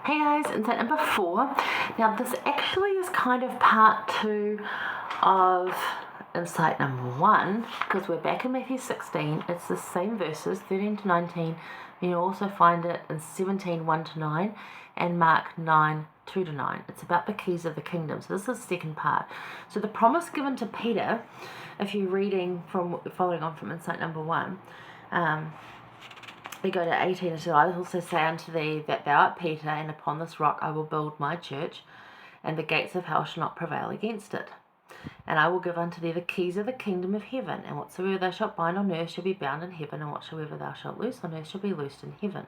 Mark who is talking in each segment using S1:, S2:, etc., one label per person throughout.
S1: Hey guys, insight number 4. Now this actually is kind of part 2 of insight number 1, because we're back in Matthew 16. It's the same verses, 13 to 19. And you'll also find it in 17, 1 to 9, and Mark 9, 2 to 9. It's about the keys of the kingdom. So this is the second part. So the promise given to Peter, if you're following on from insight number 1, we go to 18, and so I also say unto thee that thou art Peter, and upon this rock I will build my church, and the gates of hell shall not prevail against it. And I will give unto thee the keys of the kingdom of heaven, and whatsoever thou shalt bind on earth shall be bound in heaven, and whatsoever thou shalt loose on earth shall be loosed in heaven.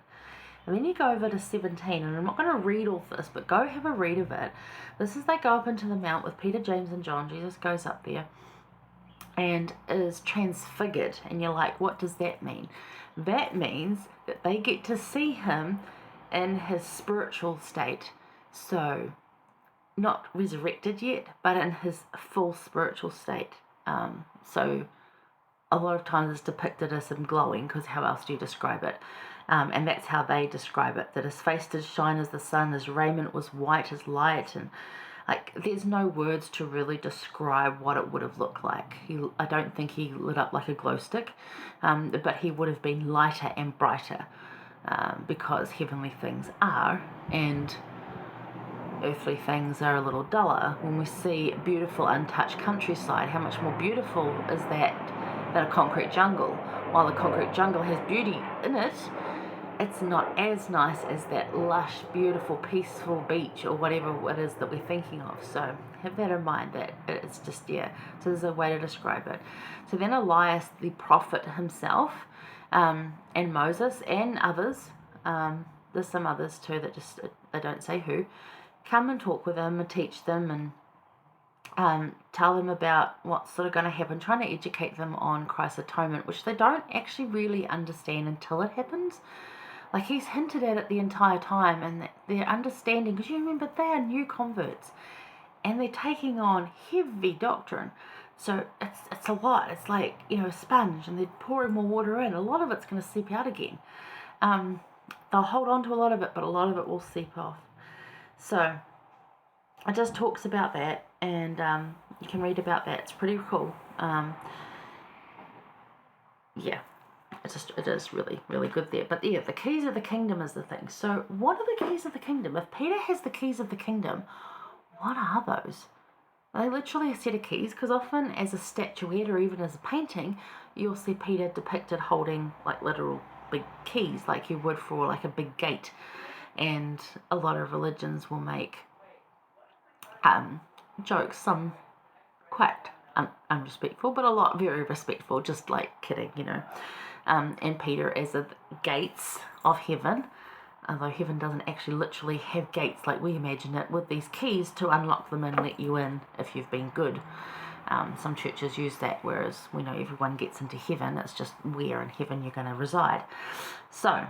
S1: And then you go over to 17, and I'm not going to read all this, but go have a read of it. This is they go up into the mount with Peter, James, and John. Jesus goes up there and is transfigured, and you're like, what does that mean? That means that they get to see him in his spiritual state. So not resurrected yet, but in his full spiritual state. So a lot of times it's depicted as him glowing, because how else do you describe it? And that's how they describe it, that his face did shine as the sun, his raiment was white as light, and there's no words to really describe what it would have looked like. I don't think he lit up like a glow stick, but he would have been lighter and brighter, because heavenly things are, and earthly things are a little duller. When we see beautiful untouched countryside, how much more beautiful is that than a concrete jungle? While the concrete jungle has beauty in it, it's not as nice as that lush, beautiful, peaceful beach or whatever it is that we're thinking of. So have that in mind, that it's just, so there's a way to describe it. So then Elias, the prophet himself, and Moses and others, there's some others too that just, they don't say who, come and talk with them and teach them and tell them about what's sort of going to happen, trying to educate them on Christ's atonement, which they don't actually really understand until it happens. He's hinted at it the entire time, and they're understanding, because you remember they are new converts, and they're taking on heavy doctrine. So it's a lot. It's like, a sponge, and they're pouring more water in. A lot of it's going to seep out again. They'll hold on to a lot of it, but a lot of it will seep off. So it just talks about that, and you can read about that. It's pretty cool. It is really, really good there. But the keys of the kingdom is the thing. So what are the keys of the kingdom? If Peter has the keys of the kingdom, what are those? Are they literally a set of keys? Because often as a statuette or even as a painting, you'll see Peter depicted holding literal big keys, like you would for a big gate. And a lot of religions will make jokes, some quite unrespectful, but a lot very respectful, just kidding, and Peter as the gates of heaven, although heaven doesn't actually literally have gates like we imagine it, with these keys to unlock them and let you in if you've been good. Some churches use that, whereas we know everyone gets into heaven. It's just where in heaven you're going to reside. So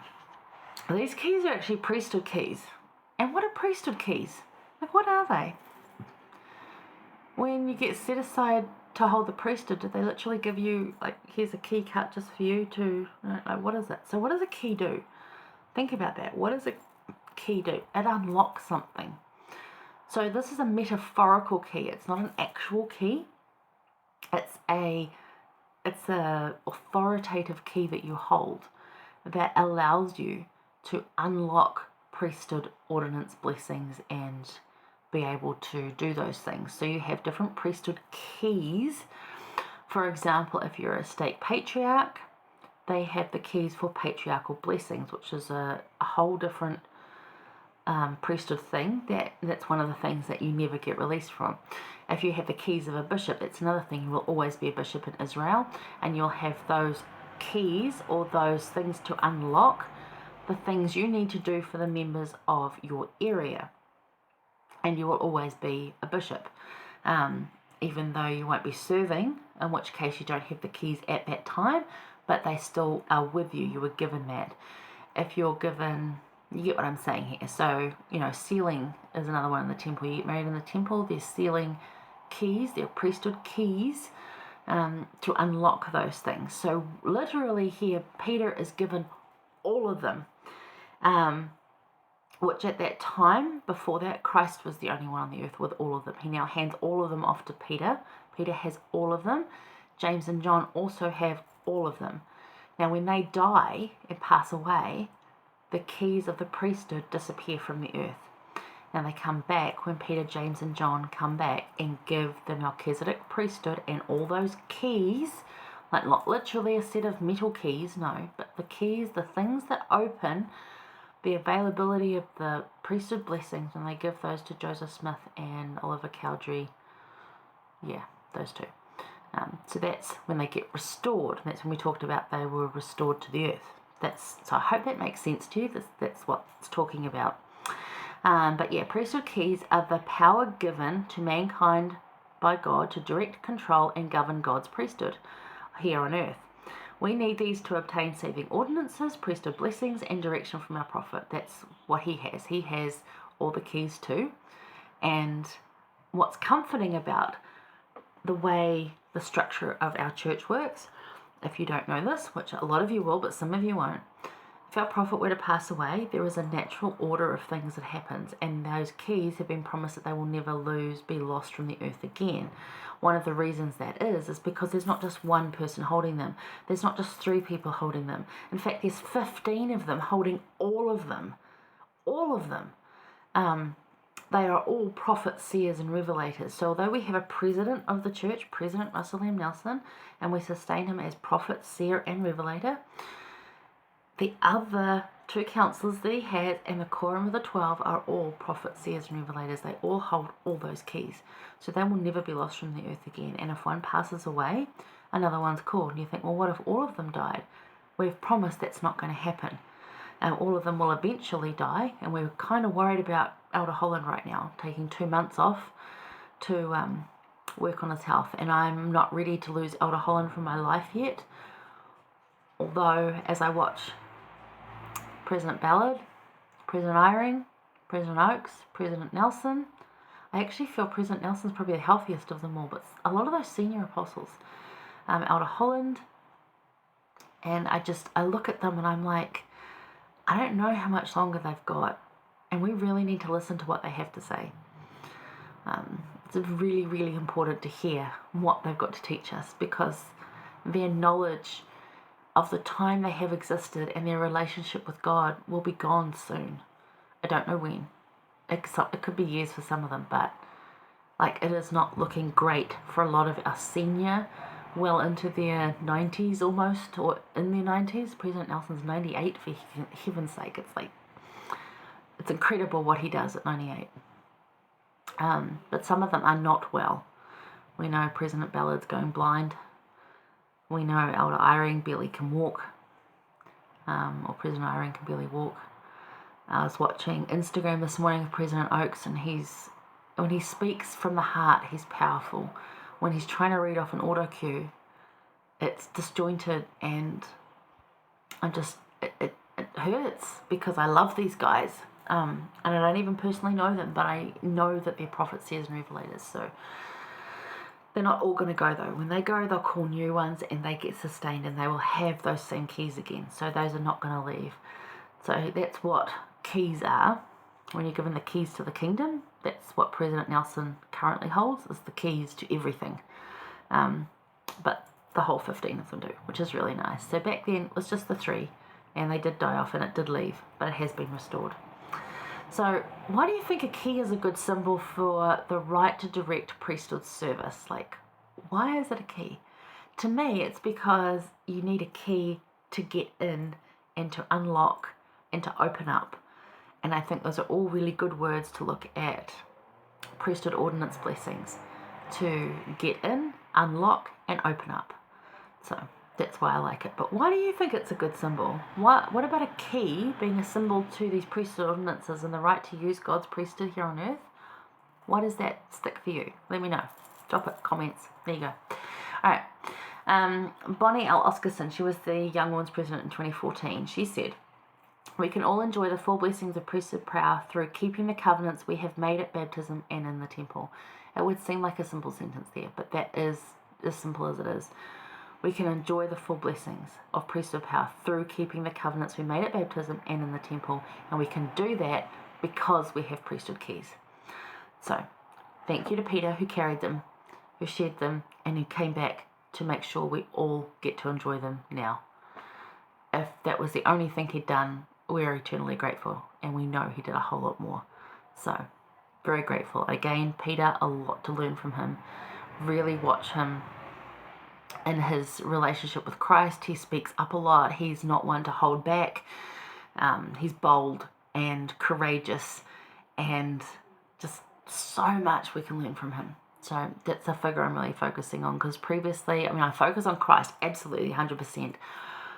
S1: these keys are actually priesthood keys. And what are priesthood keys? What are they? When you get set aside to hold the priesthood, did they literally give you, here's a key cut just for you to, what is it? So what does a key do? Think about that. What does a key do? It unlocks something. So this is a metaphorical key. It's not an actual key. It's a authoritative key that you hold that allows you to unlock priesthood ordinance blessings and be able to do those things. So you have different priesthood keys. For example, if you're a stake patriarch, they have the keys for patriarchal blessings, which is a whole different priesthood thing. That's one of the things that you never get released from. If you have the keys of a bishop, it's another thing. You will always be a bishop in Israel, and you'll have those keys or those things to unlock the things you need to do for the members of your area. And you will always be a bishop, even though you won't be serving, in which case you don't have the keys at that time, but they still are with you. You were given that. If you're given, you get what I'm saying here. So, sealing is another one in the temple. You get married in the temple, there's sealing keys, they're priesthood keys to unlock those things. So literally here, Peter is given all of them. which at that time, before that, Christ was the only one on the earth with all of them. He now hands all of them off to Peter. Peter has all of them. James and John also have all of them. Now, when they die and pass away, the keys of the priesthood disappear from the earth. Now they come back when Peter, James, and John come back and give the Melchizedek priesthood and all those keys, like not literally a set of metal keys, no, but the keys, the things that open the availability of the priesthood blessings, and they give those to Joseph Smith and Oliver Cowdery. Yeah, those two. So that's when they get restored. That's when we talked about they were restored to the earth. So I hope that makes sense to you. That's what it's talking about. But yeah, priesthood keys are the power given to mankind by God to direct, control, and govern God's priesthood here on earth. We need these to obtain saving ordinances, priesthood blessings, and direction from our prophet. That's what he has. He has all the keys too. And what's comforting about the way the structure of our church works, if you don't know this, which a lot of you will, but some of you won't, if our prophet were to pass away, there is a natural order of things that happens, and those keys have been promised that they will never be lost from the earth again. One of the reasons that is because there's not just one person holding them. There's not just 3 people holding them. In fact, there's 15 of them holding all of them. All of them. They are all prophets, seers, and revelators. So although we have a president of the church, President Russell M. Nelson, and we sustain him as prophet, seer, and revelator, the other 2 counselors that he has and the quorum of the 12 are all prophets, seers, and revelators. They all hold all those keys. So they will never be lost from the earth again. And if one passes away, another one's called. And you think, well, what if all of them died? We've promised that's not going to happen. All of them will eventually die. And we're kind of worried about Elder Holland right now, taking 2 months off to work on his health. And I'm not ready to lose Elder Holland from my life yet. Although, as I watch President Ballard, President Eyring, President Oakes, President Nelson, I actually feel President Nelson's probably the healthiest of them all, but a lot of those senior apostles, Elder Holland, and I look at them and I'm like, I don't know how much longer they've got, and we really need to listen to what they have to say. It's really, really important to hear what they've got to teach us, because their knowledge of the time they have existed and their relationship with God will be gone soon. I don't know when. It could be years for some of them, but it is not looking great for a lot of our senior, well into their 90s almost, or in their 90s. President Nelson's 98, for heaven's sake. It's incredible what he does at 98. But some of them are not well. We know President Ballard's going blind. We know Elder Eyring barely can walk, or President Eyring can barely walk. I was watching Instagram this morning of President Oakes, and when he speaks from the heart, he's powerful. When he's trying to read off an auto cue, it's disjointed, and it hurts, because I love these guys, and I don't even personally know them, but I know that they're prophets, seers, and revelators. So they're not all going to go, though. When they go, they'll call new ones, and they get sustained, and they will have those same keys again. So those are not going to leave. So that's what keys are. When you're given the keys to the kingdom, that's what President Nelson currently holds, is the keys to everything. But the whole 15 of them do, which is really nice. So back then, it was just the 3, and they did die off, and it did leave, but it has been restored. So why do you think a key is a good symbol for the right to direct priesthood service? Why is it a key? To me, it's because you need a key to get in and to unlock and to open up. And I think those are all really good words to look at priesthood ordinance blessings, to get in, unlock, and open up. So that's why I like it. But why do you think it's a good symbol? What about a key being a symbol to these priesthood ordinances and the right to use God's priesthood here on earth? Why does that stick for you? Let me know. Drop it, comments. There you go. All right. Bonnie L. Oscarson, she was the Young Women's President in 2014. She said, "We can all enjoy the full blessings of priesthood power through keeping the covenants we have made at baptism and in the temple." It would seem like a simple sentence there, but that is as simple as it is. We can enjoy the full blessings of priesthood power through keeping the covenants we made at baptism and in the temple, and we can do that because we have priesthood keys. So thank you to Peter, who carried them, who shared them, and who came back to make sure we all get to enjoy them now. If that was the only thing he'd done, we're eternally grateful, and we know he did a whole lot more. So, very grateful. Again, Peter, a lot to learn from him. Really watch him in his relationship with Christ. He speaks up a lot. He's not one to hold back. He's bold and courageous, and just so much we can learn from him. So that's a figure I'm really focusing on, because previously, I focus on Christ, absolutely, 100%.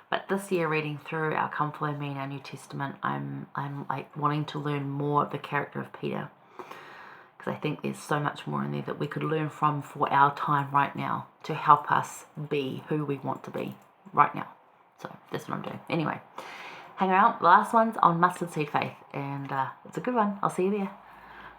S1: But this year, reading through our Come Follow Me in our New Testament, I'm like wanting to learn more of the character of Peter, because I think there's so much more in there that we could learn from for our time right now to help us be who we want to be right now. So that's what I'm doing. Anyway, hang around. The last one's on mustard seed faith, and it's a good one. I'll see you there.